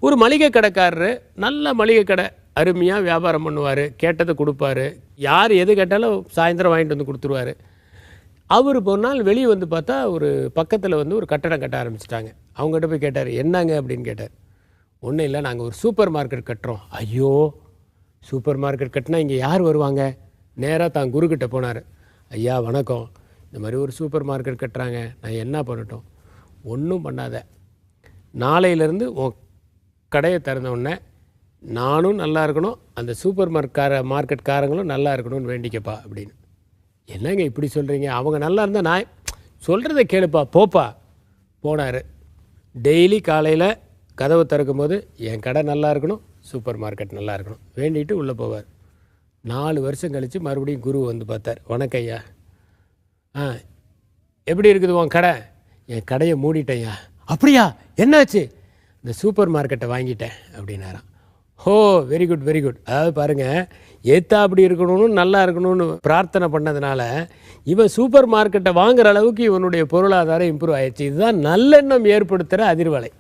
ஒரு மளிகை கடைக்காரரு நல்ல மளிகை கடை அருமையாக வியாபாரம் பண்ணுவார், கேட்டதை கொடுப்பாரு, யார் எது கேட்டாலும் சாயந்தரம் வாங்கிட்டு வந்து கொடுத்துருவார். அவர் ஒரு நாள் வெளியே வந்து பார்த்தா ஒரு பக்கத்தில் வந்து ஒரு கட்டடம் கட்ட ஆரம்பிச்சிட்டாங்க. அவங்ககிட்ட போய் கேட்டார், என்னங்க அப்படின்னு கேட்டார். ஒன்றும் இல்லை, நாங்கள் ஒரு சூப்பர் மார்க்கெட் கட்டுறோம். ஐயோ, சூப்பர் மார்க்கெட் கட்டினா இங்கே யார் வருவாங்க? நேராக தான் குருக்கிட்ட போனார். ஐயா வணக்கம், இந்த மாதிரி ஒரு சூப்பர் மார்க்கெட் கட்டுறாங்க, நான் என்ன பண்ணட்டும்? ஒன்றும் பண்ணாத, நாளையிலேருந்து உன் கடையை திறந்தவுடனே நானும் நல்லா இருக்கணும், அந்த சூப்பர் மார்க்கெட்காரங்களும் நல்லா இருக்கணும்னு வேண்டிக்கப்பா அப்படின்னு. என்னங்க இப்படி சொல்கிறீங்க? அவங்க நல்லா இருந்தால் நான் சொல்கிறத கேளுப்பா, போப்பா. போனார். டெய்லி காலையில் கதவை திறக்கும் போது என் கடை நல்லா இருக்கணும், சூப்பர் மார்க்கெட் நல்லா இருக்கணும் வேண்டிட்டு உள்ளே போவார். 4 வருஷம் கழித்து மறுபடியும் குரு வந்து பார்த்தார். வணக்கம் ஐயா. எப்படி இருக்குது உன் கடை? என் கடையை மூடிட்டேன்யா. அப்படியா, என்னாச்சு? இந்த சூப்பர் மார்க்கெட்டை வாங்கிட்டேன் அப்படின்னாராம். ஓ, வெரி குட் வெரி குட். அதாவது பாருங்கள், ஏத்தா அப்படி இருக்கணும்னு நல்லா இருக்கணும்னு பிரார்த்தனை பண்ணதுனால இவன் சூப்பர் மார்க்கெட்டை வாங்குகிற அளவுக்கு இவனுடைய பொருளாதாரம் இம்ப்ரூவ் ஆயிடுச்சு. இதுதான் நல்லெண்ணம் ஏற்படுத்துகிற அதிர்வலை.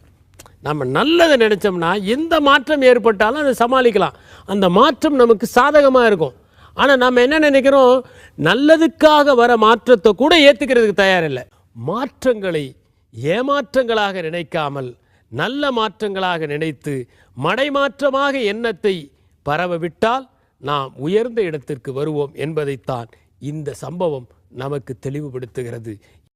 நம்ம நல்லதை நினச்சோம்னா எந்த மாற்றம் ஏற்பட்டாலும் அதை சமாளிக்கலாம். அந்த மாற்றம் நமக்கு சாதகமாக இருக்கும். ஆனால் நம்ம என்ன நினைக்கிறோம், நல்லதுக்காக வர மாற்றத்தை கூட ஏற்றுக்கிறதுக்கு தயாரில்லை. மாற்றங்களை ஏமாற்றங்களாக நினைக்காமல் நல்ல மாற்றங்களாக நினைத்து மடைமாற்றமாக எண்ணத்தை பரவவிட்டால் நாம் உயர்ந்த இடத்திற்கு வருவோம் என்பதைத்தான் இந்த சம்பவம் நமக்கு தெளிவுபடுத்துகிறது.